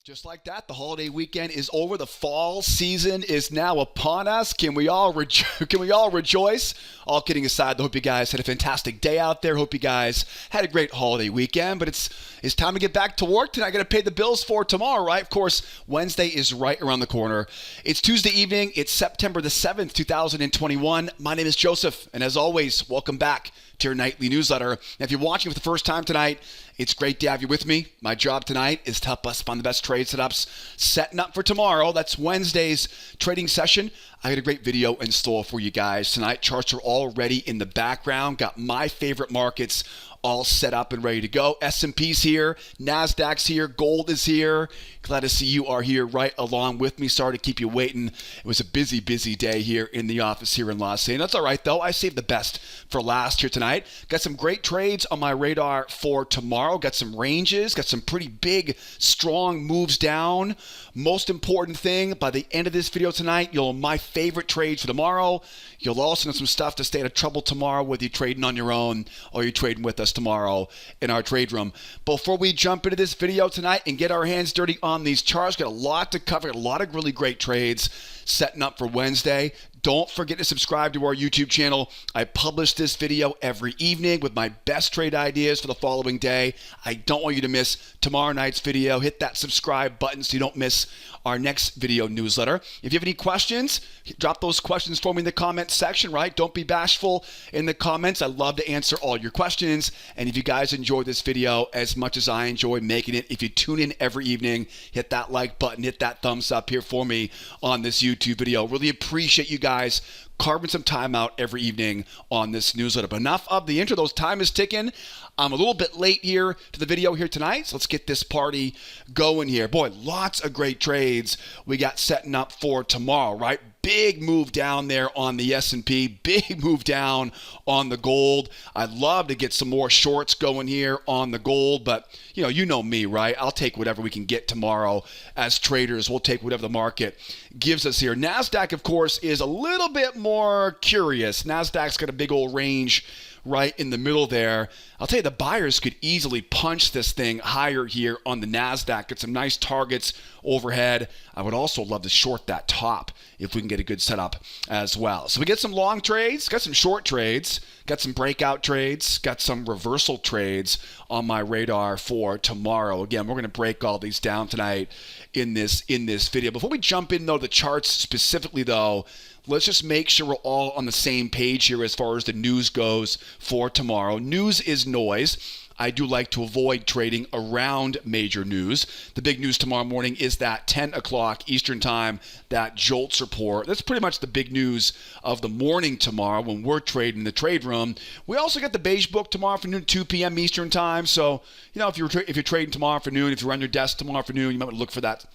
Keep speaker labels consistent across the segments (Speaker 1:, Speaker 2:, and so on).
Speaker 1: Just like that, the holiday weekend is over. The fall season is now upon us. Can we all rejoice? All kidding aside, I hope you guys had a fantastic day out there. Hope you guys had a great holiday weekend. But it's time to get back to work tonight. I got to pay the bills for tomorrow, right? Of course, Wednesday is right around the corner. It's Tuesday evening. It's September the 7th, 2021. My name is Joseph, and as always, welcome back to your nightly newsletter. And if you're watching for the first time tonight, it's great to have you with me. My job tonight is to help us find the best trade setups setting up for tomorrow. That's Wednesday's trading session. I got a great video in store for you guys tonight. Charts are already in the background. Got my favorite markets all set up and ready to go. S&P's here, Nasdaq's here, gold is here. Glad to see you are here right along with me. Sorry to keep you waiting. It was a busy day here in the office here in Los Angeles. That's all right, though. I saved the best for last here tonight. Got some great trades on my radar for tomorrow. Got some ranges. Got some pretty big, strong moves down. Most important thing, by the end of this video tonight, you'll know my favorite trades for tomorrow. You'll also know some stuff to stay out of trouble tomorrow, whether you're trading on your own or you're trading with us tomorrow in our trade room. Before we jump into this video tonight and get our hands dirty on these charts, got a lot to cover, a lot of really great trades setting up for Wednesday. Don't forget to subscribe to our YouTube channel. I publish this video every evening with my best trade ideas for the following day. I don't want you to miss tomorrow night's video. Hit that subscribe button so you don't miss our next video newsletter. If you have any questions, drop those questions for me in the comments section, right? Don't be bashful in the comments. I love to answer all your questions. And if you guys enjoy this video as much as I enjoy making it, if you tune in every evening, hit that like button, hit that thumbs up here for me on this YouTube video. Really appreciate you guys carving some time out every evening on this newsletter. But enough of the intro. Those time is ticking. I'm a little bit late here to the video here tonight, so let's get this party going here. Boy, lots of great trades we got setting up for tomorrow, right? Big move down there on the S&P, big move down on the gold. I'd love to get some more shorts going here on the gold, but you know me, right? I'll take whatever we can get tomorrow as traders. We'll take whatever the market gives us here. Nasdaq, of course, is a little bit more curious. Nasdaq's got a big old range right in the middle there. I'll tell you, the buyers could easily punch this thing higher here on the Nasdaq. Get some nice targets overhead. I would also love to short that top if we can get a good setup as well. So we get some long trades, got some short trades, got some breakout trades, got some reversal trades on my radar for tomorrow. Again, we're going to break all these down tonight in this video. Before we jump in, though, the charts specifically, though, let's just make sure we're all on the same page here as far as the news goes for tomorrow. News is noise. I do like to avoid trading around major news. The big news tomorrow morning is that 10 o'clock Eastern time, that JOLTS report. That's pretty much the big news of the morning tomorrow when we're trading in the trade room. We also got the beige book tomorrow afternoon, 2 p.m. Eastern time. So, if you're trading tomorrow afternoon, if you're on your desk tomorrow afternoon, you might want to look for that.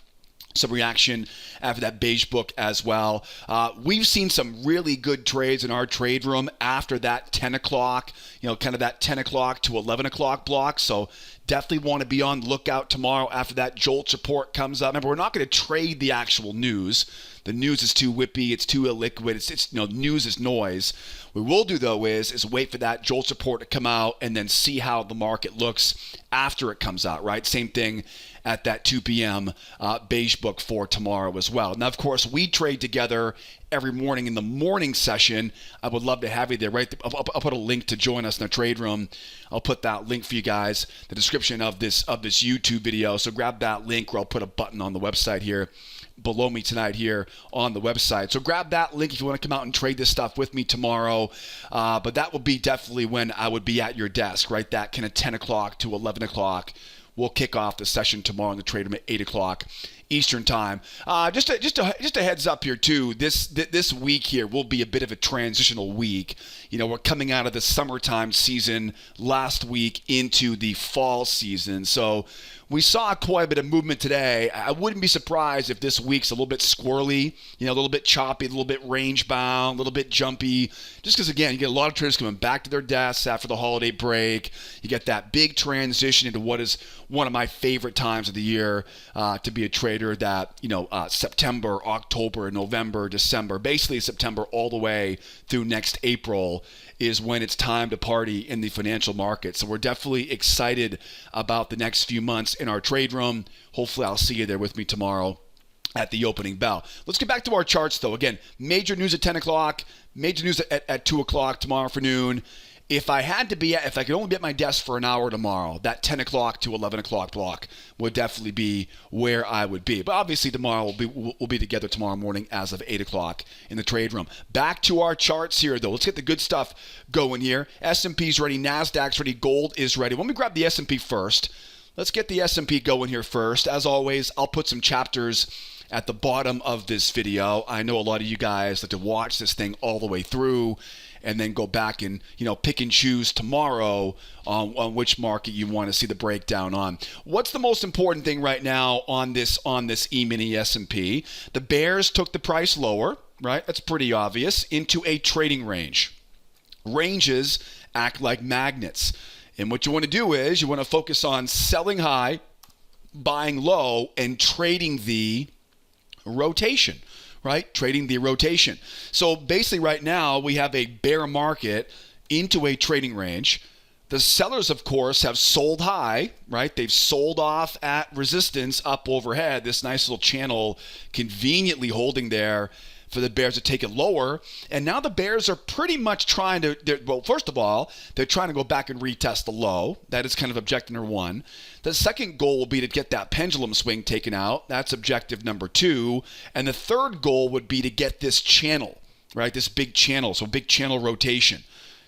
Speaker 1: Some reaction after that beige book as well. We've seen some really good trades in our trade room after that 10 o'clock, kind of that 10 o'clock to 11 o'clock block. So definitely want to be on the lookout tomorrow after that JOLTS report comes up. Remember, we're not going to trade the actual news. The news is too whippy. It's too illiquid. It's news is noise. What we will do, though, is wait for that JOLTS report to come out and then see how the market looks after it comes out, right? Same thing at that 2 p.m. Beige book for tomorrow as well. Now, of course, we trade together every morning in the morning session. I would love to have you there, right? I'll put a link to join us in the trade room. I'll put that link for you guys, the description of this YouTube video. So grab that link, or I'll put a button on the website here below me tonight here on the website. So grab that link if you want to come out and trade this stuff with me tomorrow. But that will be definitely when I would be at your desk, right? That kind of 10 o'clock to 11 o'clock. We'll kick off the session tomorrow in the trade room at 8 o'clock Eastern time. Just a heads up here too. This week here will be a bit of a transitional week. We're coming out of the summertime season last week into the fall season. So we saw quite a bit of movement today. I wouldn't be surprised if this week's a little bit squirrely, a little bit choppy, a little bit range bound, a little bit jumpy. Just because, again, you get a lot of traders coming back to their desks after the holiday break. You get that big transition into what is one of my favorite times of the year to be a trader. That September, October, November, December, basically September all the way through next April is when it's time to party in the financial markets. So we're definitely excited about the next few months in our trade room. Hopefully I'll see you there with me tomorrow at the opening bell. Let's get back to our charts, though. Again, major news at 10 o'clock, major news at 2 o'clock tomorrow afternoon. If I could only be at my desk for an hour tomorrow, that 10 o'clock to 11 o'clock block would definitely be where I would be. But obviously tomorrow we'll be together tomorrow morning as of 8 o'clock in the trade room. Back to our charts here, though. Let's get the good stuff going here. S&P's ready. Nasdaq's ready. Gold is ready. Let me grab the S&P first. Let's get the S&P going here first. As always, I'll put some chapters at the bottom of this video. I know a lot of you guys like to watch this thing all the way through and then go back and, pick and choose tomorrow on which market you want to see the breakdown on. What's the most important thing right now on this E-mini S&P? The bears took the price lower, right? That's pretty obvious, into a trading range. Ranges act like magnets. And what you want to do is you want to focus on selling high, buying low, and trading the rotation. Right? Trading the rotation. So basically right now we have a bear market into a trading range. The sellers, of course, have sold high, right? They've sold off at resistance up overhead. This nice little channel conveniently holding there for the bears to take it lower. And now the bears are pretty much trying to, first of all, they're trying to go back and retest the low. That is kind of objective number one. The second goal will be to get that pendulum swing taken out. That's objective number two. And the third goal would be to get this channel, right? This big channel, so big channel rotation.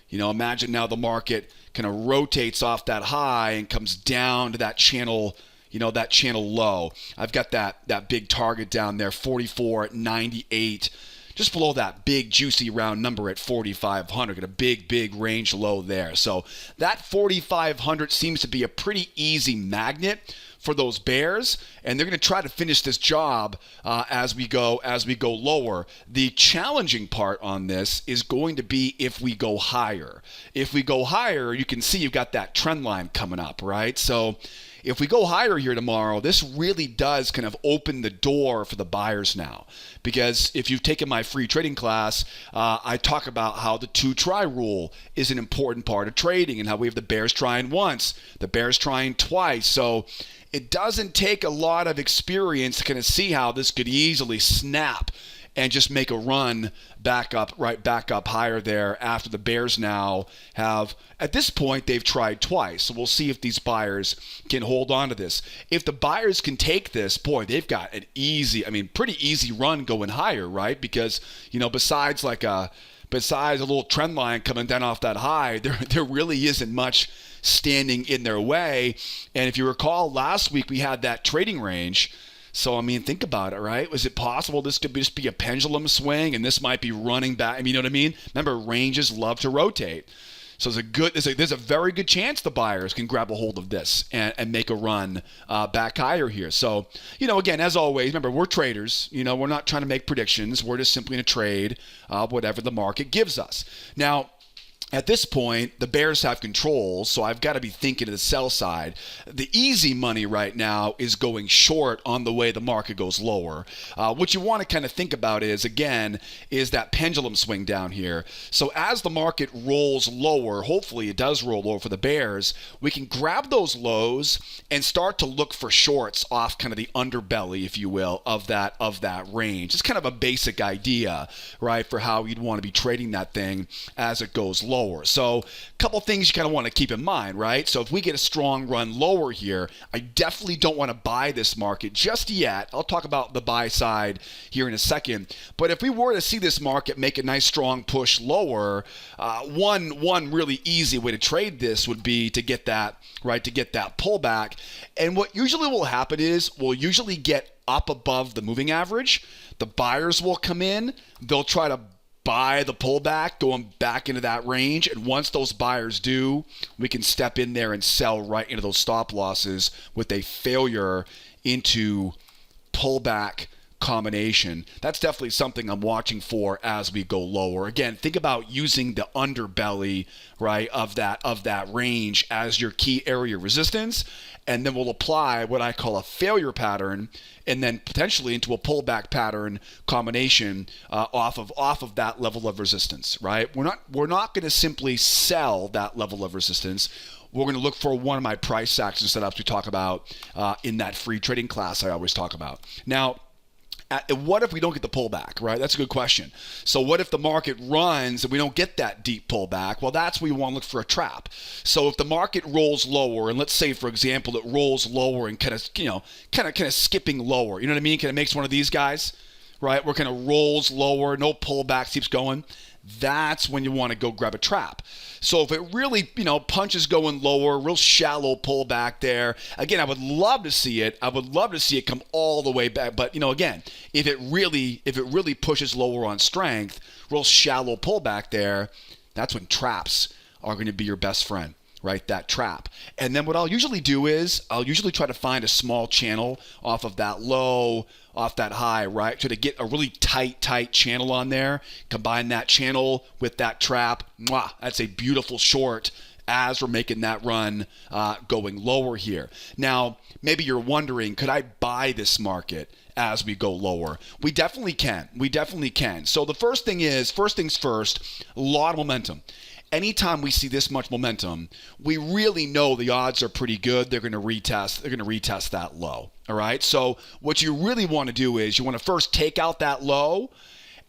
Speaker 1: Imagine now the market kind of rotates off that high and comes down to that channel, that channel low. I've got that big target down there, 44.98, just below that big juicy round number at 4,500. Got a big range low there. So that 4,500 seems to be a pretty easy magnet for those bears, and they're going to try to finish this job as we go lower. The challenging part on this is going to be if we go higher. If we go higher, you can see you've got that trend line coming up, right? So if we go higher here tomorrow, this really does kind of open the door for the buyers now. Because if you've taken my free trading class, I talk about how the 2-try rule is an important part of trading and how we have the bears trying once, the bears trying twice. So it doesn't take a lot of experience to kind of see how this could easily snap and just make a run back up higher there after the bears now have, at this point, they've tried twice. So we'll see if these buyers can hold on to this. If the buyers can take this, boy, they've got an pretty easy run going higher, right? Because, besides a little trend line coming down off that high, there really isn't much standing in their way. And if you recall, last week we had that trading range. So, think about it, right? Was it possible this could just be a pendulum swing and this might be running back? You know what I mean? Remember, ranges love to rotate. So there's a very good chance the buyers can grab a hold of this and make a run back higher here. So, again, as always, remember, we're traders. We're not trying to make predictions. We're just simply going to trade whatever the market gives us. Now, at this point, the bears have control, so I've got to be thinking of the sell side. The easy money right now is going short on the way the market goes lower. What you want to kind of think about is that pendulum swing down here. So as the market rolls lower, hopefully it does roll lower for the bears, we can grab those lows and start to look for shorts off kind of the underbelly, if you will, of that range. It's kind of a basic idea, right, for how you'd want to be trading that thing as it goes lower. So a couple things you kind of want to keep in mind, right? So if we get a strong run lower here, I definitely don't want to buy this market just yet. I'll talk about the buy side here in a second. But if we were to see this market make a nice strong push lower, one really easy way to trade this would be to get that pullback. And what usually will happen is we'll usually get up above the moving average. The buyers will come in. They'll try to buy the pullback going back into that range, and once those buyers do, we can step in there and sell right into those stop losses with a failure into pullback combination. That's definitely something I'm watching for as we go lower. Again, think about using the underbelly, right, of that range as your key area resistance, and then we'll apply what I call a failure pattern, and then potentially into a pullback pattern combination off of that level of resistance, right? We're not going to simply sell that level of resistance. we're going to look for one of my price action setups we talk about in that free trading class I always talk about. Now, what if we don't get the pullback, right? That's a good question. So what if the market runs and we don't get that deep pullback? Well, that's where you want to look for a trap. So if the market rolls lower, and let's say, for example, it rolls lower and kind of skipping lower, you know what I mean? Kind of makes one of these guys, right? Where kind of rolls lower, no pullback, keeps going. That's when you want to go grab a trap. So if it really, punches going lower, real shallow pullback there. Again, I would love to see it. I would love to see it come all the way back. But, again, if it really pushes lower on strength, real shallow pullback there, that's when traps are going to be your best friend. Right, that trap. And then what I'll usually do is I'll usually try to find a small channel off of that low, off that high, right? So to get a really tight channel on there, combine that channel with that trap. That's a beautiful short as we're making that run going lower here. Now, maybe you're wondering, could I buy this market as we go lower? We definitely can. So the first things first, a lot of momentum. Anytime we see this much momentum, we really know the odds are pretty good. They're going to retest that low. All right. So what you really want to do is you want to first take out that low,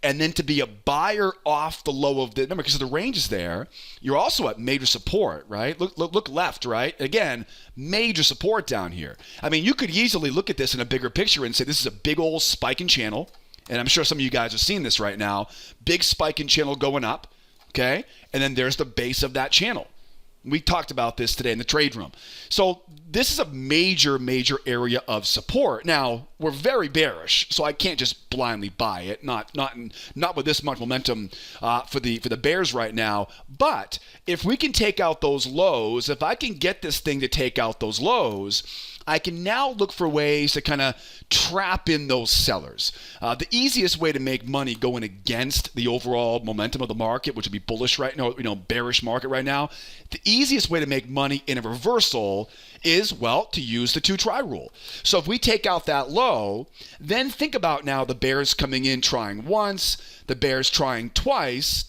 Speaker 1: and then to be a buyer off the low of the number, because the range is there. You're also at major support, right? Look left, right? Again, major support down here. I mean, you could easily look at this in a bigger picture and say this is a big old spike in channel, and I'm sure some of you guys are seeing this right now. Big spike in channel going up. Okay, and then there's the base of that channel. We talked about this today in the trade room. So this is a major area of support. Now, we're very bearish, so I can't just blindly buy it. Not with this much momentum for the bears right now. But if we can take out those lows, if I can get this thing to take out those lows, I can now look for ways to kind of trap in those sellers. The easiest way to make money going against the overall momentum of the market, which would be bullish right now, bearish market right now, the easiest way to make money in a reversal is, to use the 2-try rule. So if we take out that low, then think about now the bears coming in trying once, the bears trying twice,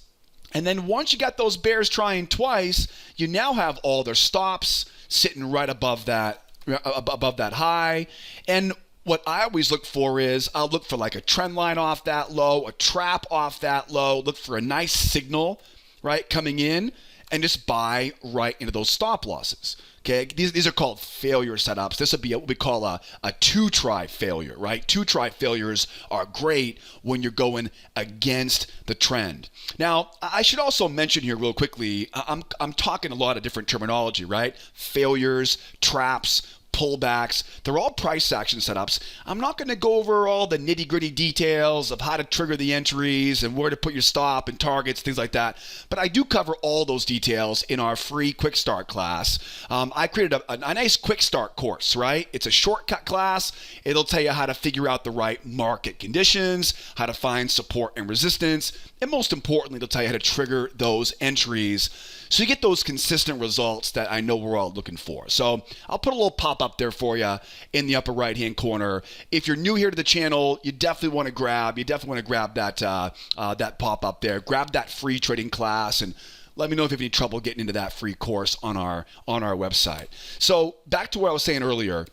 Speaker 1: and then once you got those bears trying twice, you now have all their stops sitting right above that high. And what I always look for is I'll look for like a trend line off that low, a trap off that low, look for a nice signal, right, coming in, and just buy right into those stop losses. Okay, these are called failure setups. This would be what we call a 2-try failure, right? 2-try failures are great when you're going against the trend. Now, I should also mention here real quickly, I'm talking a lot of different terminology, right? Failures, traps, pullbacks, they're all price action setups. I'm not going to go over all the nitty-gritty details of how to trigger the entries and where to put your stop and targets, things like that. But I do cover all those details in our free quick start class. I created a nice quick start course, right? It's a shortcut class. It'll tell you how to figure out the right market conditions, how to find support and resistance, and most importantly, it'll tell you how to trigger those entries so you get those consistent results that I know we're all looking for. So I'll put a little pop-up there for you in the upper right-hand corner. If you're new here to the channel, you definitely want to grab that pop-up there. Grab that free trading class and let me know if you have any trouble getting into that free course on our website. So back to what I was saying earlier.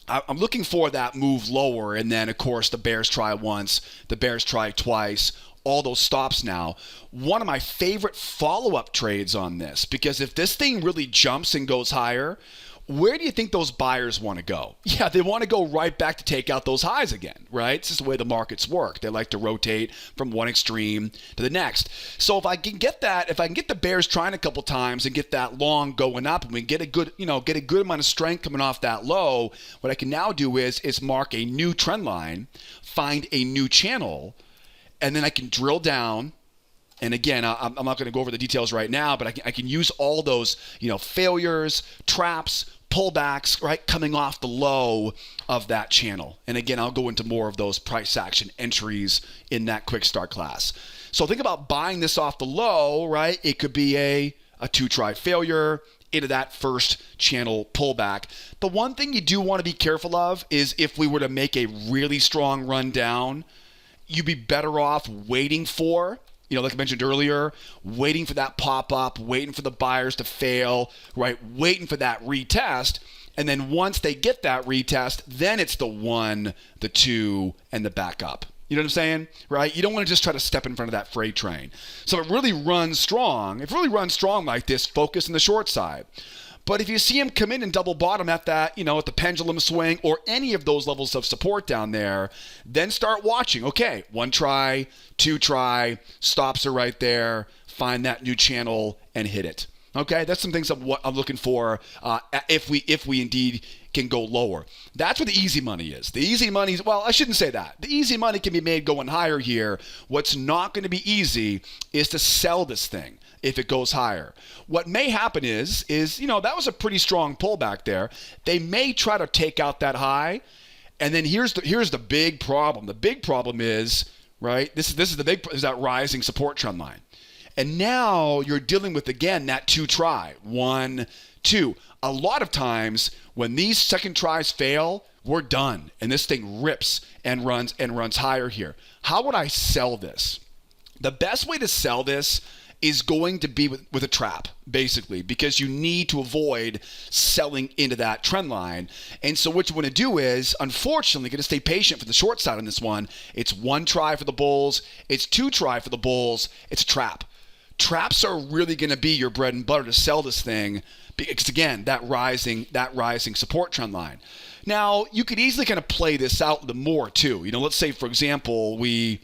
Speaker 1: I'm looking for that move lower, and then, of course, the bears try once, the bears try twice, all those stops now. One of my favorite follow-up trades on this, because if this thing really jumps and goes higher, where do you think those buyers want to go? Yeah, they want to go right back to take out those highs again, right? It's just the way the markets work. They like to rotate from one extreme to the next. So if I can get the bears trying a couple times and get that long going up, and we get a good amount of strength coming off that low, what I can now do is mark a new trend line, find a new channel, and then I can drill down. And again, I'm not going to go over the details right now, but I can use all those, failures, traps, pullbacks, right, coming off the low of that channel. And again, I'll go into more of those price action entries in that quick start class. So think about buying this off the low, right? It could be a 2-try failure into that first channel pullback. The one thing you do want to be careful of is if we were to make a really strong run down, you'd be better off waiting for like I mentioned earlier, waiting for that pop up, waiting for the buyers to fail, right? Waiting for that retest. And then once they get that retest, then it's the 1, the 2, and the back up. You know what I'm saying? Right? You don't want to just try to step in front of that freight train. So it really runs strong. If it really runs strong like this, focus on the short side. But if you see him come in and double bottom at that, at the pendulum swing or any of those levels of support down there, then start watching. Okay, 1 try, 2 try, stops are right there, find that new channel and hit it. Okay, that's some things of what I'm looking for if we indeed can go lower. That's what the easy money is. The easy money is, well, I shouldn't say that. The easy money can be made going higher here. What's not going to be easy is to sell this thing if it goes higher. What may happen is that was a pretty strong pullback there. They may try to take out that high, and then here's the big problem. The big problem is, right, this is that rising support trend line. And now you're dealing with, again, that 2 try. 1, 2. A lot of times when these second tries fail, we're done. And this thing rips and runs higher here. How would I sell this? The best way to sell this is going to be with a trap, basically, because you need to avoid selling into that trend line. And so what you want to do is, unfortunately, going to stay patient for the short side on this one. It's 1 try for the bulls. It's 2 try for the bulls. It's a trap. Traps are really going to be your bread and butter to sell this thing because, again, that rising support trend line. Now, you could easily kind of play this out the more too. Let's say for example we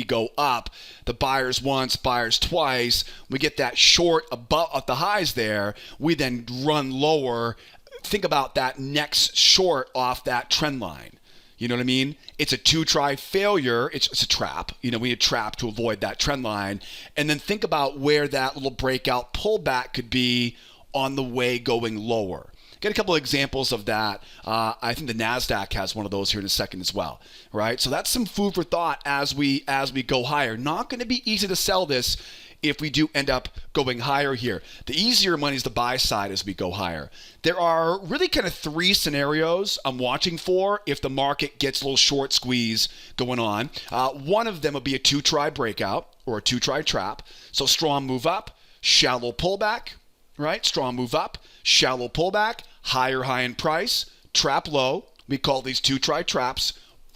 Speaker 1: go up, the buyers once, buyers twice, we get that short above at the highs there, we then run lower. Think about that next short off that trend line. You know what I mean? It's a 2 try failure. It's a trap. We need a trap to avoid that trend line. And then think about where that little breakout pullback could be on the way going lower. Get a couple of examples of that. I think the Nasdaq has one of those here in a second as well, right? So that's some food for thought as we go higher. Not going to be easy to sell this if we do end up going higher here. The easier money is the buy side as we go higher. There are really kind of 3 scenarios I'm watching for if the market gets a little short squeeze going on. One of them would be a 2 try breakout or a 2 try trap. So strong move up, shallow pullback, right? Strong move up, shallow pullback, higher high in price, trap low. We call these 2 try traps.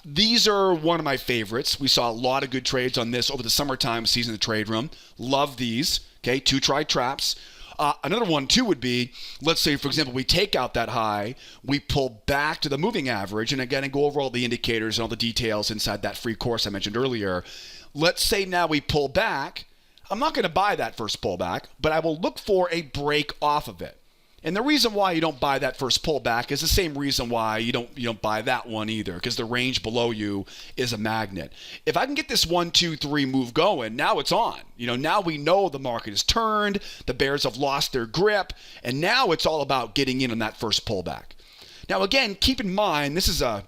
Speaker 1: These are one of my favorites. We saw a lot of good trades on this over the summertime season in the trade room. Love these. Okay, 2 try traps. Another one too would be, let's say for example, we take out that high, we pull back to the moving average, and again, go over all the indicators and all the details inside that free course I mentioned earlier. Let's say now we pull back. I'm not going to buy that first pullback, but I will look for a break off of it. And the reason why you don't buy that first pullback is the same reason why you don't buy that one either, because the range below you is a magnet. If I can get this 1, 2, 3 move going, now it's on. Now we know the market is turned, the bears have lost their grip, and now it's all about getting in on that first pullback. Now again, keep in mind this is a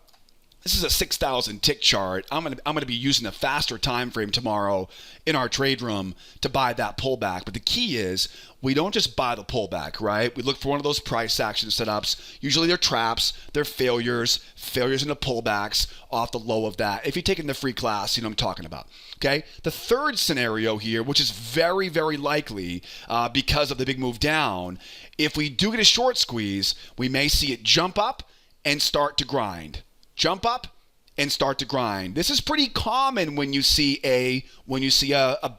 Speaker 1: 6,000 tick chart. I'm gonna be using a faster time frame tomorrow in our trade room to buy that pullback. But the key is we don't just buy the pullback, right? We look for one of those price action setups. Usually they're traps, they're failures into pullbacks off the low of that. If you're taking the free class, you know what I'm talking about. Okay. The third scenario here, which is very, very likely because of the big move down, if we do get a short squeeze, we may see it jump up and start to grind. Jump up and start to grind. This is pretty common when you see a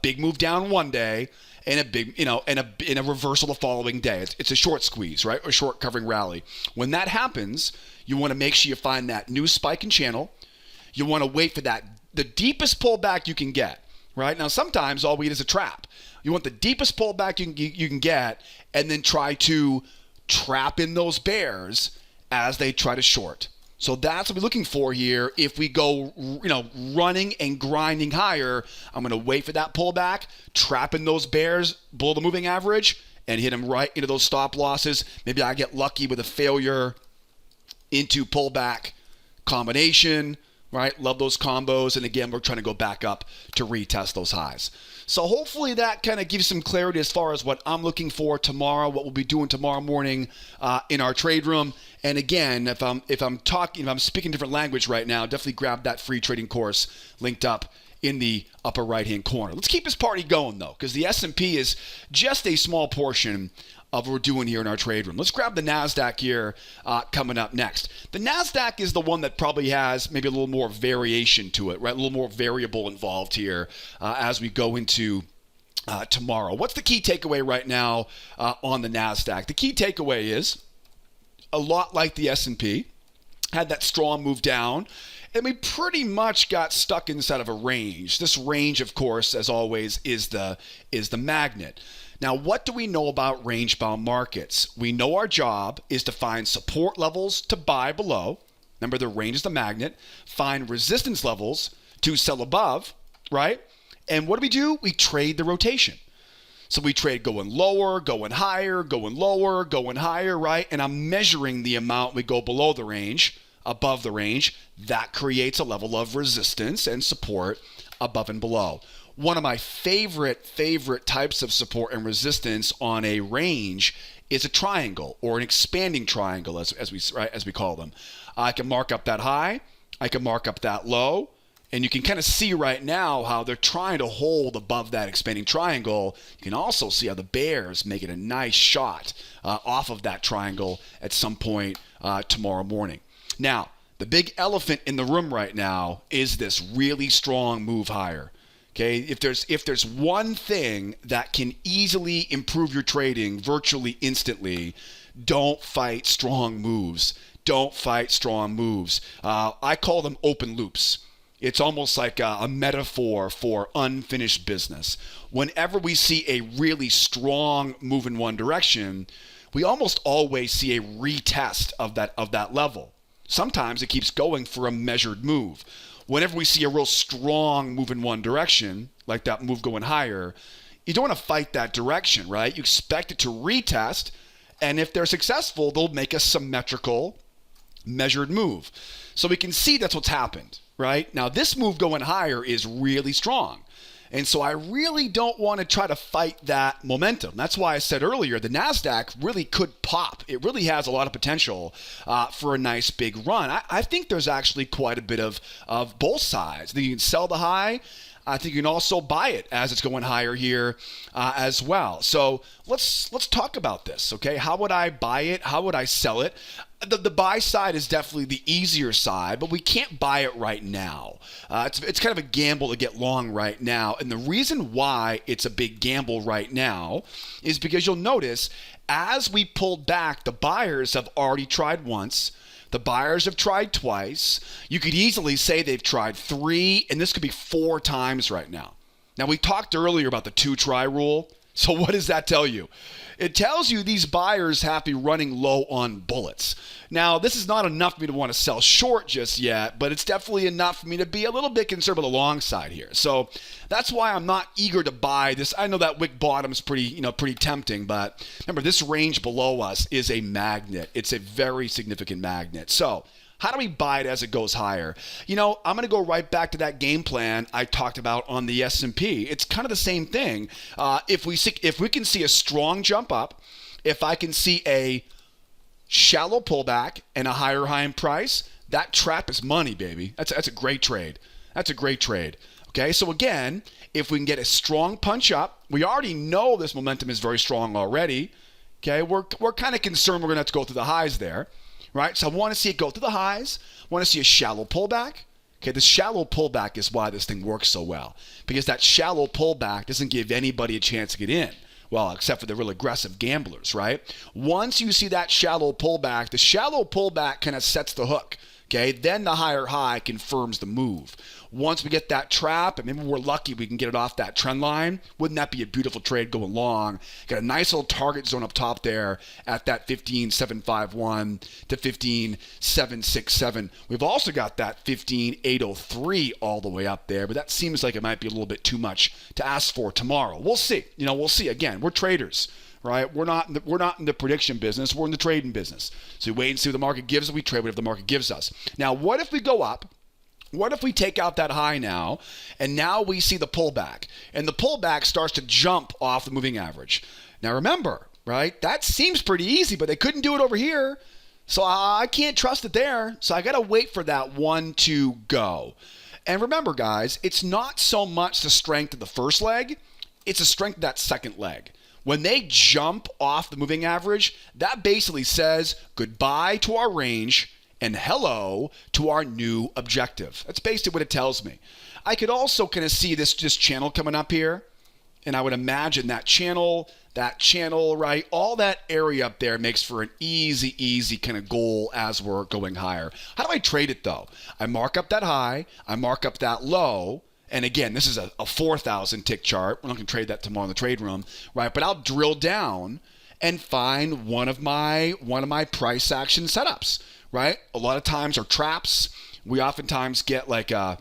Speaker 1: big move down one day and a big, and a reversal the following day. It's a short squeeze, right? Or short covering rally. When that happens, you want to make sure you find that new spike and channel. You want to wait for the deepest pullback you can get, right? Now, sometimes all we need is a trap. You want the deepest pullback you can get, and then try to trap in those bears as they try to short. So that's what we're looking for here. If we go, running and grinding higher, I'm going to wait for that pullback, trap in those bears below the moving average, and hit them right into those stop losses. Maybe I get lucky with a failure into pullback combination, right? Love those combos. And again, we're trying to go back up to retest those highs. So hopefully that kind of gives some clarity as far as what I'm looking for tomorrow, what we'll be doing tomorrow morning in our trade room. And again, if I'm speaking different language right now, definitely grab that free trading course linked up in the upper right-hand corner. Let's keep this party going, though, because the S&P is just a small portion of what we're doing here in our trade room. Let's grab the Nasdaq here coming up next. The Nasdaq is the one that probably has maybe a little more variation to it, right? A little more variable involved here as we go into tomorrow. What's the key takeaway right now on the Nasdaq? The key takeaway is a lot like the S&P, had that strong move down, and we pretty much got stuck inside of a range. This range, of course, as always, is the magnet. Now, what do we know about range-bound markets? We know our job is to find support levels to buy below. Remember, the range is the magnet. Find resistance levels to sell above, right? And what do? We trade the rotation. So we trade going lower, going higher, going lower, going higher, right? And I'm measuring the amount we go below the range, above the range. That creates a level of resistance and support above and below. One of my favorite types of support and resistance on a range is a triangle or an expanding triangle, as we call them. I can mark up that high, I can mark up that low, and you can kind of see right now how they're trying to hold above that expanding triangle. You can also see how the bears making a nice shot off of that triangle at some point tomorrow morning. Now, the big elephant in the room right now is this really strong move higher. Okay, if there's one thing that can easily improve your trading virtually instantly, don't fight strong moves. Don't fight strong moves. I call them open loops. It's almost like a metaphor for unfinished business. Whenever we see a really strong move in one direction, we almost always see a retest of that level. Sometimes it keeps going for a measured move. Whenever we see a real strong move in one direction, like that move going higher, you don't want to fight that direction, right? You expect it to retest, and if they're successful, they'll make a symmetrical, measured move. So we can see that's what's happened, right? Now, this move going higher is really strong. And so I really don't want to try to fight that momentum. That's why I said earlier, the Nasdaq really could pop. It really has a lot of potential for a nice big run. I think there's actually quite a bit of both sides. I think you can sell the high. I think you can also buy it as it's going higher here as well. So let's talk about this, okay? How would I buy it? How would I sell it? The buy side is definitely the easier side, but we can't buy it right now. It's kind of a gamble to get long right now. And the reason why it's a big gamble right now is because you'll notice as we pulled back, the buyers have already tried once. The buyers have tried twice. You could easily say they've tried 3, and this could be 4 times right now. Now, we talked earlier about the 2-try rule. So what does that tell you? It tells you these buyers have to be running low on bullets. Now, this is not enough for me to want to sell short just yet, but it's definitely enough for me to be a little bit concerned with the long side here. So that's why I'm not eager to buy this. I know that wick bottom is pretty tempting, but remember, this range below us is a magnet. It's a very significant magnet. So how do we buy it as it goes higher? I'm going to go right back to that game plan I talked about on the S&P. It's kind of the same thing. If we can see a strong jump up, if I can see a shallow pullback and a higher high in price, that trap is money, baby. That's a great trade. That's a great trade. Okay, so again, if we can get a strong punch up, we already know this momentum is very strong already. Okay, we're kind of concerned we're going to have to go through the highs there. Right, so I want to see it go through the highs. I want to see a shallow pullback. Okay, the shallow pullback is why this thing works so well, because that shallow pullback doesn't give anybody a chance to get in. Well, except for the real aggressive gamblers, right? Once you see that shallow pullback, the shallow pullback kind of sets the hook. Okay, then the higher high confirms the move. Once we get that trap, and maybe we're lucky we can get it off that trend line, wouldn't that be a beautiful trade going long? Got a nice little target zone up top there at that 15,751 to 15,767. We've also got that 15,803 all the way up there, but that seems like it might be a little bit too much to ask for tomorrow. We'll see. We'll see. Again, we're traders. Right, we're not in the prediction business. We're in the trading business. So we wait and see what the market gives us. We trade whatever the market gives us. Now, what if we go up? What if we take out that high now, and now we see the pullback, and the pullback starts to jump off the moving average? Now, remember, right? That seems pretty easy, but they couldn't do it over here, so I can't trust it there. So I got to wait for that one to go. And remember, guys, it's not so much the strength of the first leg, it's the strength of that second leg. When they jump off the moving average, that basically says goodbye to our range and hello to our new objective. That's basically what it tells me. I could also kind of see this channel coming up here, and I would imagine that channel, right? All that area up there makes for an easy kind of goal as we're going higher. How do I trade it though? I mark up that high, I mark up that low, and again, this is a 4,000 tick chart. We're not going to trade that tomorrow in the trade room, right? But I'll drill down and find one of my price action setups, right? A lot of times are traps. We oftentimes get like on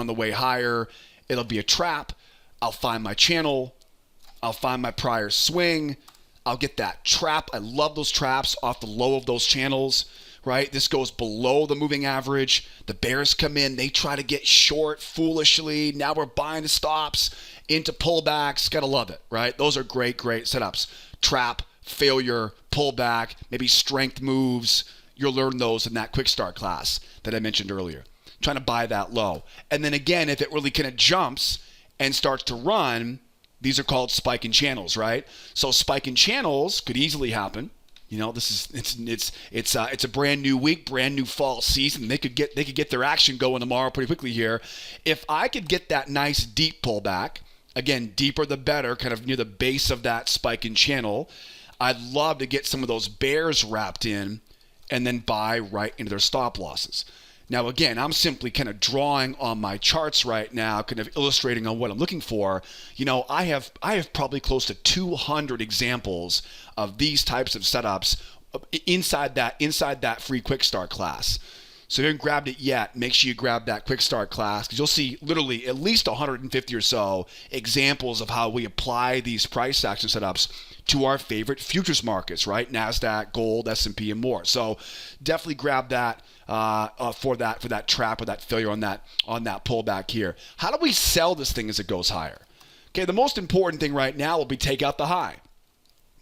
Speaker 1: the way higher, it'll be a trap. I'll find my channel. I'll find my prior swing. I'll get that trap. I love those traps off the low of those channels, right? This goes below the moving average. The bears come in. They try to get short foolishly. Now we're buying the stops into pullbacks. Gotta love it, right? Those are great setups. Trap, failure, pullback, maybe strength moves. You'll learn those in that quick start class that I mentioned earlier. Trying to buy that low. And then again, if it really kind of jumps and starts to run, these are called spiking channels, right? So spiking channels could easily happen. You know, it's a brand new week, brand new fall season. They could get their action going tomorrow pretty quickly here. If I could get that nice deep pullback, again, deeper the better, kind of near the base of that spiking channel, I'd love to get some of those bears wrapped in and then buy right into their stop losses. Now, again, I'm simply kind of drawing on my charts right now, kind of illustrating on what I'm looking for. You know, I have probably close to 200 examples of these types of setups inside that free quick start class. So if you haven't grabbed it yet, make sure you grab that quick start class, because you'll see literally at least 150 or so examples of how we apply these price action setups to our favorite futures markets, right? Nasdaq, gold, S&P, and more. So definitely grab that for that trap or that failure on that pullback here. How do we sell this thing as it goes higher? Okay, the most important thing right now will be take out the high.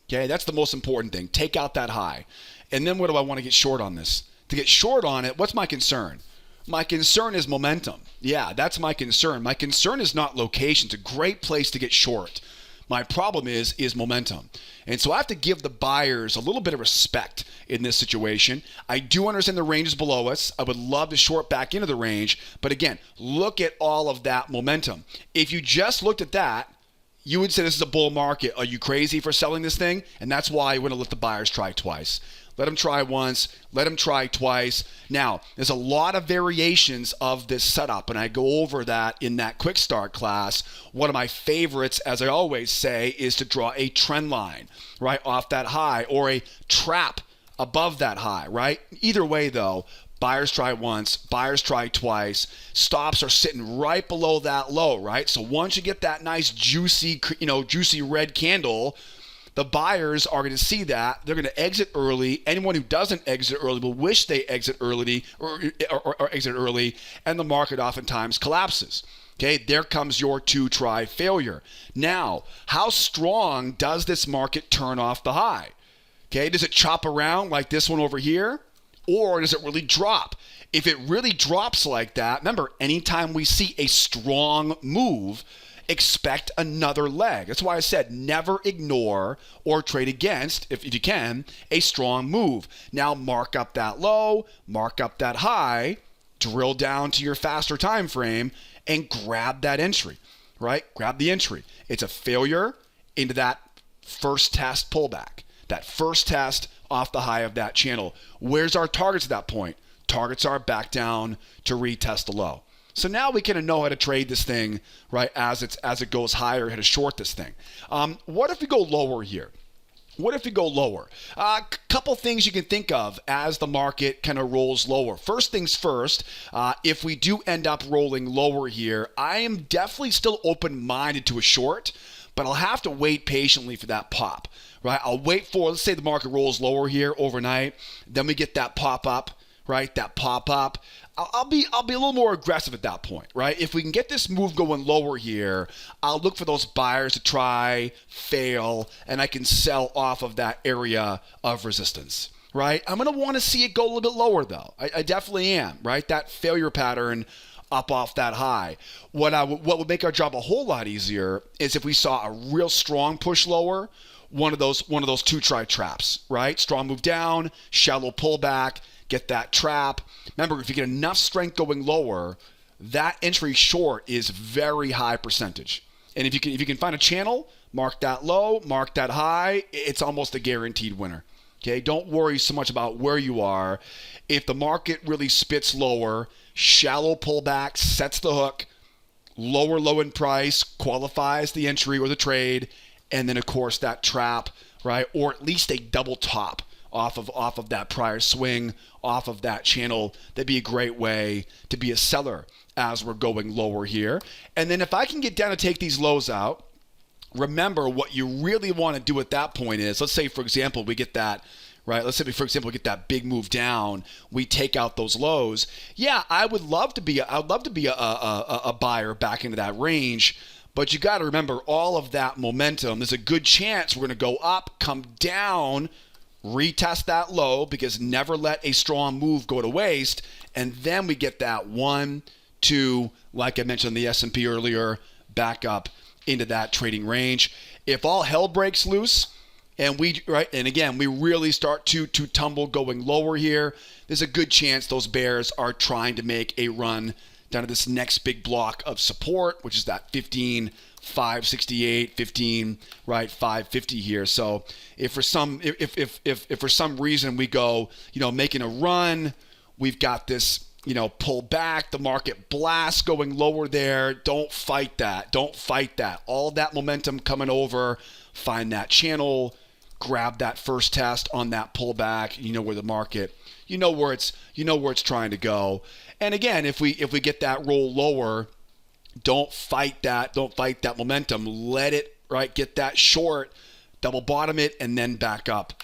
Speaker 1: Okay, that's the most important thing. Take out that high. And then what do I want to get short on this? To get short on it, what's my concern? My concern is momentum. Yeah, that's my concern. My concern is not location. It's a great place to get short. My problem is momentum. And so I have to give the buyers a little bit of respect in this situation. I do understand the range is below us. I would love to short back into the range. But again, look at all of that momentum. If you just looked at that, you would say this is a bull market. Are you crazy for selling this thing? And that's why I want to let the buyers try twice. Let them try once, let them try twice. Now, there's a lot of variations of this setup, and I go over that in that quick start class. One of my favorites, as I always say, is to draw a trend line, right, off that high, or a trap above that high, right? Either way, though, buyers try once, buyers try twice. Stops are sitting right below that low, right? So once you get that nice juicy red candle, the buyers are going to see that. They're going to exit early. Anyone who doesn't exit early will wish they exit early or exit early, and the market oftentimes collapses. Okay, there comes your two-try failure. Now, how strong does this market turn off the high? Okay, does it chop around like this one over here? Or does it really drop? If it really drops like that, remember, anytime we see a strong move, expect another leg. That's why I said never ignore or trade against, if you can, a strong move. Now mark up that low, mark up that high, drill down to your faster time frame, and grab that entry, right? Grab the entry. It's a failure into that first test pullback, that first test off the high of that channel. Where's our targets at that point? Targets are back down to retest the low. So now we kind of know how to trade this thing, right, as it goes higher, how to short this thing. What if we go lower here? What if we go lower? Couple things you can think of as the market kind of rolls lower. First things first, if we do end up rolling lower here, I am definitely still open-minded to a short, but I'll have to wait patiently for that pop, right? I'll wait for, let's say the market rolls lower here overnight, then we get that pop up, right? That pop up. I'll be a little more aggressive at that point, right? If we can get this move going lower here, I'll look for those buyers to try, fail, and I can sell off of that area of resistance, right? I'm going to want to see it go a little bit lower, though. I definitely am, right? That failure pattern up off that high. What would make our job a whole lot easier is if we saw a real strong push lower, one of those 2-try traps, right? Strong move down, shallow pullback, get that trap. Remember, if you get enough strength going lower, that entry short is very high percentage. And if you can find a channel, mark that low, mark that high, it's almost a guaranteed winner. Okay, don't worry so much about where you are. If the market really spits lower, shallow pullback sets the hook, lower low in price qualifies the entry or the trade, and then of course that trap, right? Or at least a double top off of that prior swing, off of that channel. That'd be a great way to be a seller as we're going lower here. And then if I can get down to take these lows out, remember what you really want to do at that point is, let's say for example we get that, right? Let's say for example we get that big move down, we take out those lows. Yeah, I would love to be a buyer back into that range. But you got to remember all of that momentum. There's a good chance we're going to go up, come down, retest that low, because never let a strong move go to waste. And then we get that 1, 2, like I mentioned in the S&P earlier, back up into that trading range. If all hell breaks loose and we really start to tumble going lower here, there's a good chance those bears are trying to make a run down to this next big block of support, which is that 15,568, 15, right, 550 here. So if for some reason we go, making a run, we've got this, pull back, the market blasts going lower there. Don't fight that. All that momentum coming over, find that channel, grab that first test on that pullback. You know where the market, where it's trying to go. And again, if we get that roll lower, don't fight that momentum. Let it, right, get that short, double bottom it, and then back up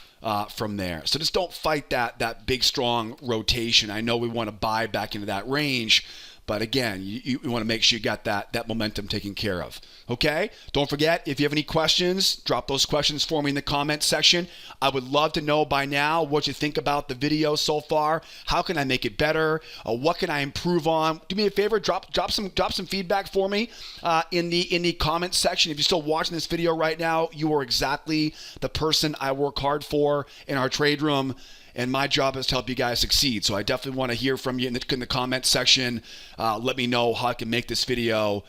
Speaker 1: from there. So just don't fight that big strong rotation. I know we want to buy back into that range, but again, you want to make sure you got that momentum taken care of. Okay? Don't forget, if you have any questions, drop those questions for me in the comment section. I would love to know by now what you think about the video so far. How can I make it better? What can I improve on? Do me a favor, drop some feedback for me in the comment section. If you're still watching this video right now, you are exactly the person I work hard for in our trade room. And my job is to help you guys succeed. So I definitely want to hear from you in the comment section. Let me know how I can make this video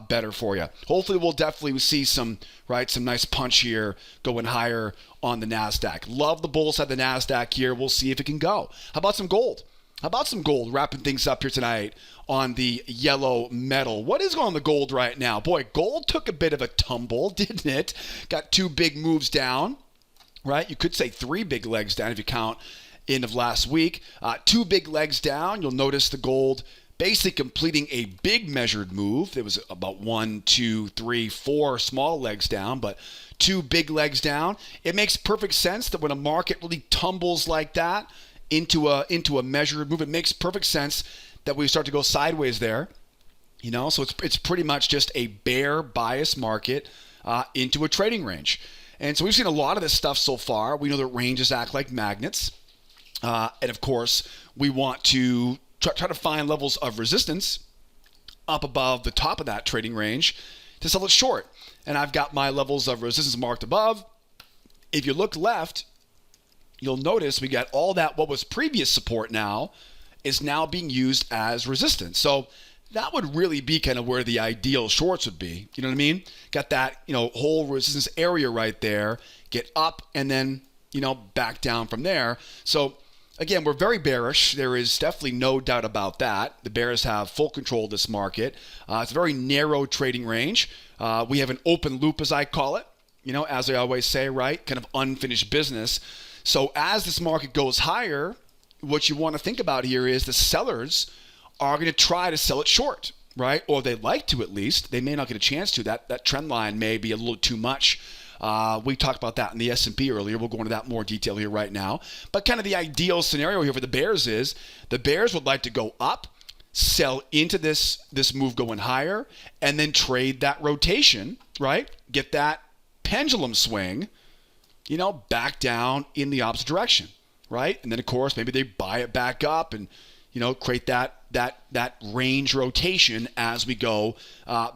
Speaker 1: better for you. Hopefully we'll definitely see some nice punch here going higher on the Nasdaq. Love the bull side of the Nasdaq here. We'll see if it can go. How about some gold? Wrapping things up here tonight on the yellow metal. What is going on the gold right now? Boy, gold took a bit of a tumble, didn't it? Got 2 big moves down. Right? You could say 3 big legs down if you count end of last week. 2 big legs down. You'll notice the gold basically completing a big measured move. There was about 1, 2, 3, 4 small legs down, but 2 big legs down. It makes perfect sense that when a market really tumbles like that into a measured move, it makes perfect sense that we start to go sideways there. So it's pretty much just a bear bias market into a trading range. And so we've seen a lot of this stuff so far. We know that ranges act like magnets. And of course, we want to try to find levels of resistance up above the top of that trading range to sell it short. And I've got my levels of resistance marked above. If you look left, you'll notice we got all that what was previous support now is now being used as resistance. So that would really be kind of where the ideal shorts would be. You know what I mean? Got that, whole resistance area right there. Get up and then, back down from there. So again, we're very bearish. There is definitely no doubt about that. The bears have full control of this market. It's a very narrow trading range. We have an open loop, as I call it. As I always say, right? Kind of unfinished business. So as this market goes higher, what you want to think about here is the sellers are going to try to sell it short, right? Or they'd like to at least. They may not get a chance to. That trend line may be a little too much. We talked about that in the S&P earlier. We'll go into that more detail here right now. But kind of the ideal scenario here for the bears is the bears would like to go up, sell into this move going higher, and then trade that rotation, right? Get that pendulum swing, back down in the opposite direction. right? And then of course maybe they buy it back up and create that range rotation as we go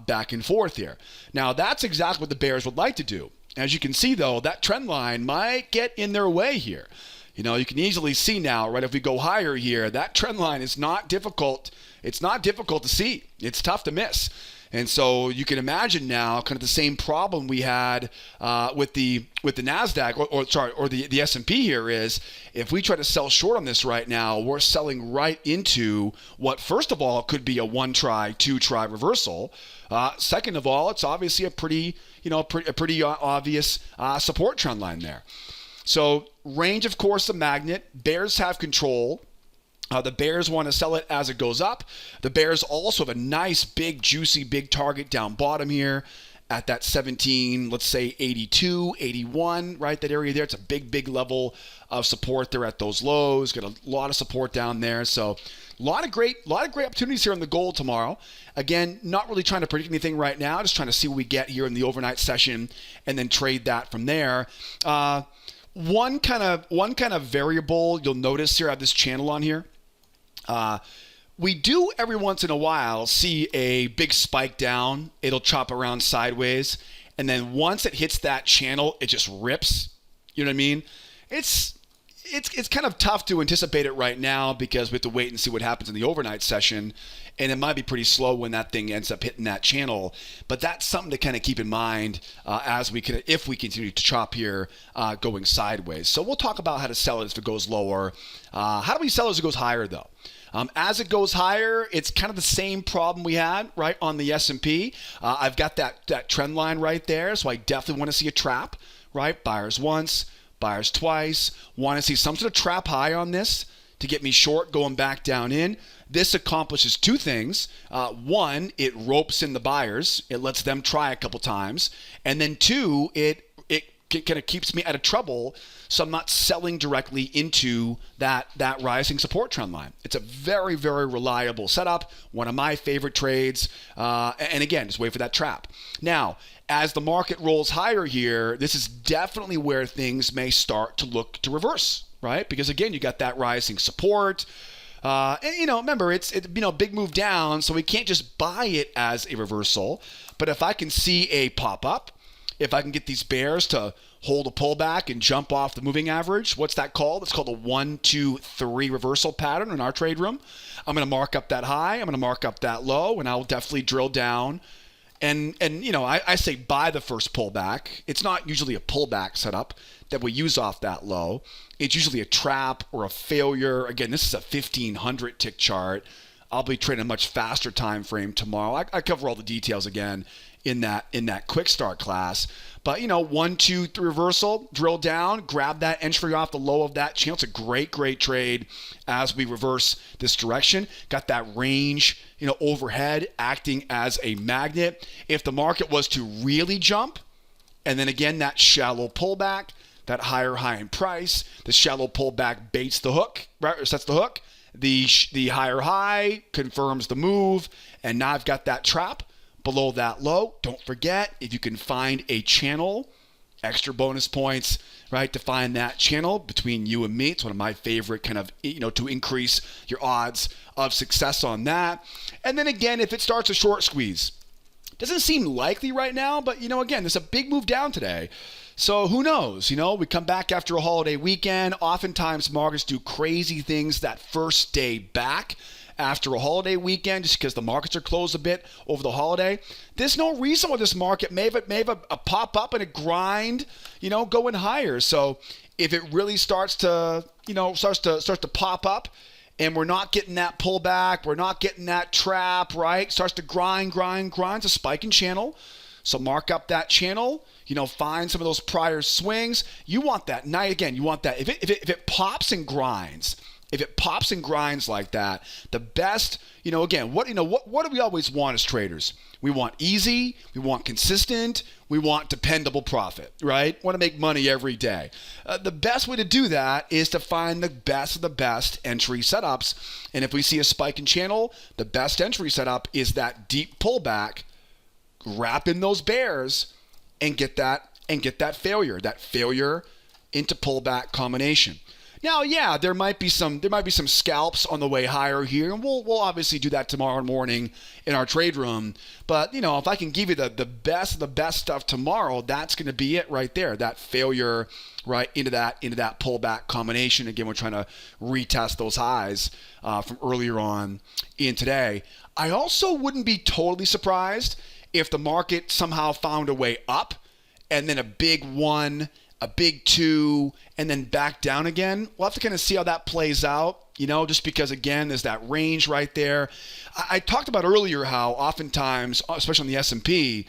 Speaker 1: back and forth here. Now that's exactly what the bears would like to do. As you can see though, that trend line might get in their way here. You can easily see now, right, if we go higher here, that trend line is not difficult. It's not difficult to see. It's tough to miss. And so you can imagine now kind of the same problem we had with the Nasdaq or the S&P here is if we try to sell short on this right now, we're selling right into what first of all could be a 1-try, 2-try reversal. Second of all, it's obviously a pretty obvious support trend line there. So range, of course, the magnet. Bears have control. The bears want to sell it as it goes up. The bears also have a nice, big, juicy, big target down bottom here at that 17, let's say 82, 81, right? That area there. It's a big, big level of support there at those lows. Got a lot of support down there. So a lot of great opportunities here in the gold tomorrow. Again, not really trying to predict anything right now. Just trying to see what we get here in the overnight session and then trade that from there. One kind of variable you'll notice here, I have this channel on here. We do every once in a while see a big spike down. It'll chop around sideways. And then once it hits that channel, it just rips. You know what I mean? It's kind of tough to anticipate it right now because we have to wait and see what happens in the overnight session. And it might be pretty slow when that thing ends up hitting that channel. But that's something to kind of keep in mind if we continue to chop here going sideways. So we'll talk about how to sell it if it goes lower. How do we sell it as it goes higher, though? As it goes higher, it's kind of the same problem we had, right, on the S&P. I've got that trend line right there, so I definitely want to see a trap, right? Buyers once, buyers twice. Want to see some sort of trap high on this to get me short going back down in. This accomplishes two things. One, it ropes in the buyers. It lets them try a couple times. And then two, it kind of keeps me out of trouble, so I'm not selling directly into that rising support trend line. It's a very, very reliable setup, one of my favorite trades. And again, just wait for that trap. Now, as the market rolls higher here, this is definitely where things may start to look to reverse, right? Because again, you got that rising support. And remember, it's big move down, so we can't just buy it as a reversal. But if I can see a pop up, if I can get these bears to hold a pullback and jump off the moving average, what's that called? It's called a 1, 2, 3 reversal pattern in our trade room. I'm going to mark up that high. I'm going to mark up that low, and I'll definitely drill down. And I say buy the first pullback. It's not usually a pullback setup that we use off that low. It's usually a trap or a failure. Again, this is a 1500 tick chart. I'll be trading a much faster time frame tomorrow. I cover all the details again in that quick start class. But 1, 2, 3 reversal, drill down, grab that entry off the low of that channel. It's a great trade as we reverse this direction. Got that range, overhead acting as a magnet. If the market was to really jump, and then again that shallow pullback, that higher high in price, the shallow pullback baits the hook, right, or sets the hook. The higher high confirms the move, and now I've got that trap below that low. Don't forget, if you can find a channel, extra bonus points, right, to find that channel between you and me. It's one of my favorite kind of, to increase your odds of success on that. And then again, if it starts a short squeeze, doesn't seem likely right now, but again, there's a big move down today. So who knows? We come back after a holiday weekend. Oftentimes markets do crazy things that first day back after a holiday weekend, just because the markets are closed a bit over the holiday. There's no reason why this market may have a pop up and a grind, going higher. So if it really starts to pop up, and we're not getting that pullback, we're not getting that trap, right? Starts to grind. It's a spiking channel. So mark up that channel. Find some of those prior swings. You want that. Now again, you want that. If it pops and grinds. If it pops and grinds like that, the best, again, what do we always want as traders? We want easy, we want consistent, we want dependable profit, right? Want to make money every day. The best way to do that is to find the best of the best entry setups. And if we see a spike in channel, the best entry setup is that deep pullback, wrap in those bears, and get that failure into pullback combination. Now, yeah, there might be some scalps on the way higher here, and we'll obviously do that tomorrow morning in our trade room. But if I can give you the best of the best stuff tomorrow, that's going to be it right there. That failure right into that pullback combination. Again, we're trying to retest those highs from earlier on in today. I also wouldn't be totally surprised if the market somehow found a way up, and then a big one, a big two, and then back down again. We'll have to kind of see how that plays out, just because, again, there's that range right there. I talked about earlier how oftentimes, especially on the S&P,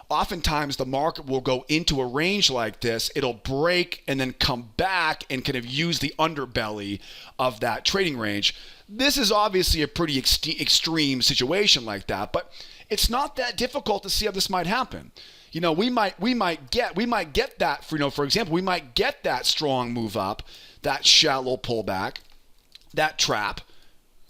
Speaker 1: oftentimes the market will go into a range like this. It'll break and then come back and kind of use the underbelly of that trading range. This is obviously a pretty extreme situation like that, but it's not that difficult to see how this might happen. We might get that, for example, we might get that strong move up, that shallow pullback, that trap.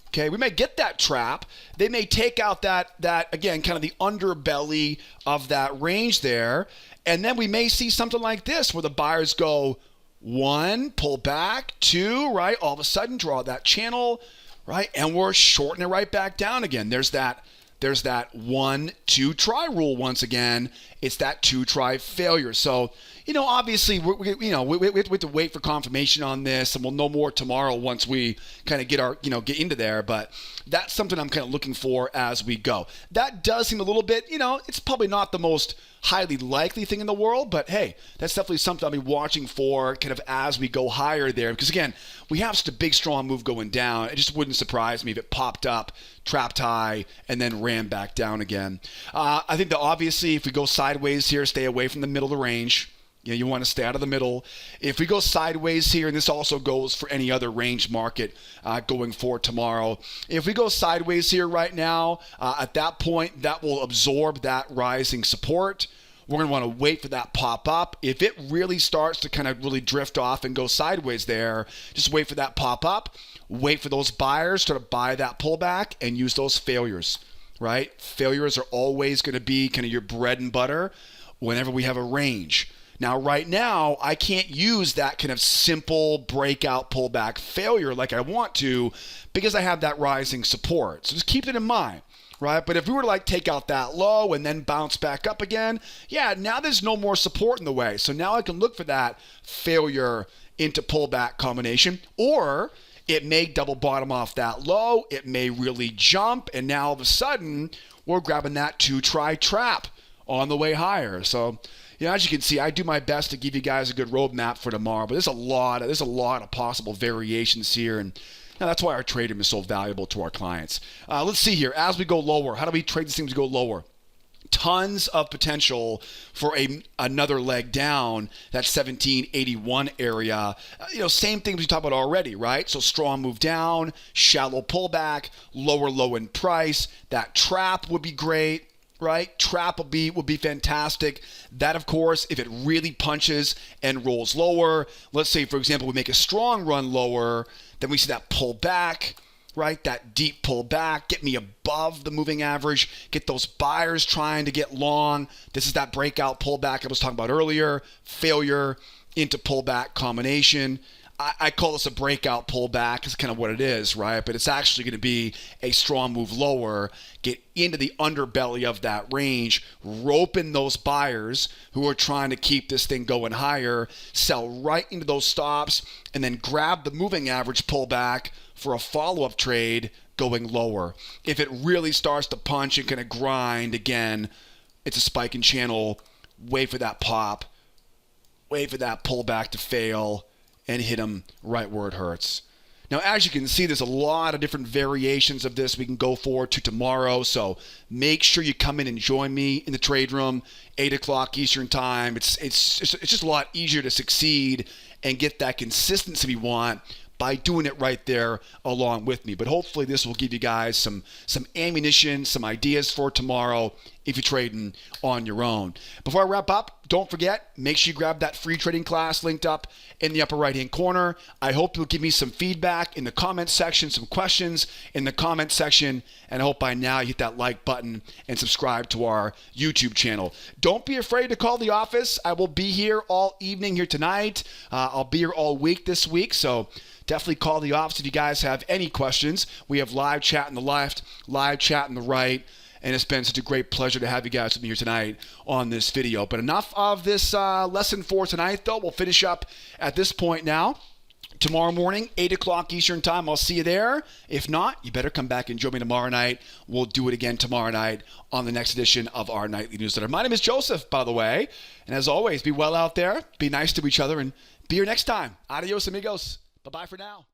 Speaker 1: Okay, we may get that trap. They may take out that again, kind of the underbelly of that range there, and then we may see something like this where the buyers go 1, pull back, 2, right? All of a sudden, draw that channel, right? And we're shorting it right back down again. There's that 1-2 try rule once again. It's that 2 try failure. So, obviously, we have to wait for confirmation on this, and we'll know more tomorrow once we kind of get into there. But that's something I'm kind of looking for as we go. That does seem a little bit, it's probably not the most highly likely thing in the world, but hey, that's definitely something I'll be watching for kind of as we go higher there. Because again, we have such a big, strong move going down. It just wouldn't surprise me if it popped up, trapped high, and then ran back down again. I think that obviously if we go sideways here, stay away from the middle of the range. You want to stay out of the middle. If we go sideways here, and this also goes for any other range market going forward tomorrow. If we go sideways here right now, at that point, that will absorb that rising support. We're going to want to wait for that pop up. If it really starts to kind of really drift off and go sideways there, just wait for that pop up. Wait for those buyers to buy that pullback and use those failures, right? Failures are always going to be kind of your bread and butter whenever we have a range. Now, right now, I can't use that kind of simple breakout pullback failure like I want to because I have that rising support. So just keep it in mind, right? But if we were to take out that low and then bounce back up again, yeah, now there's no more support in the way. So now I can look for that failure into pullback combination, or it may double bottom off that low. It may really jump, and now all of a sudden, we're grabbing that 2 try trap on the way higher. So, as you can see, I do my best to give you guys a good roadmap for tomorrow, but there's a lot of possible variations here, and that's why our trade room is so valuable to our clients. Let's see here. As we go lower, how do we trade these things to go lower? Tons of potential for another leg down, that 1781 area. Same things we talked about already, right? So strong move down, shallow pullback, lower low in price. That trap would be great. Right? Trap would be fantastic. That, of course, if it really punches and rolls lower, let's say, for example, we make a strong run lower, then we see that pull back, right? That deep pull back, get me above the moving average, get those buyers trying to get long. This is that breakout pullback I was talking about earlier, failure into pullback combination. I call this a breakout pullback. It's kind of what it is, right? But it's actually going to be a strong move lower, get into the underbelly of that range, rope in those buyers who are trying to keep this thing going higher, sell right into those stops, and then grab the moving average pullback for a follow-up trade going lower. If it really starts to punch and kind of grind again, it's a spike in channel. Wait for that pop. Wait for that pullback to fail and hit them right where it hurts. Now, as you can see, there's a lot of different variations of this we can go forward to tomorrow. So make sure you come in and join me in the trade room, 8 o'clock Eastern time. It's just a lot easier to succeed and get that consistency we want by doing it right there along with me. But hopefully this will give you guys some ammunition, some ideas for tomorrow, if you're trading on your own. Before I wrap up, don't forget, make sure you grab that free trading class linked up in the upper right-hand corner. I hope you'll give me some feedback in the comment section, some questions in the comment section, and I hope by now you hit that like button and subscribe to our YouTube channel. Don't be afraid to call the office. I will be here all evening here tonight. I'll be here all week this week, so definitely call the office if you guys have any questions. We have live chat on the left, live chat on the right, and it's been such a great pleasure to have you guys with me here tonight on this video. But enough of this lesson for tonight, though. We'll finish up at this point now. Tomorrow morning, 8 o'clock Eastern time, I'll see you there. If not, you better come back and join me tomorrow night. We'll do it again tomorrow night on the next edition of our nightly newsletter. My name is Joseph, by the way. And as always, be well out there, be nice to each other, and be here next time. Adios, amigos. Bye-bye for now.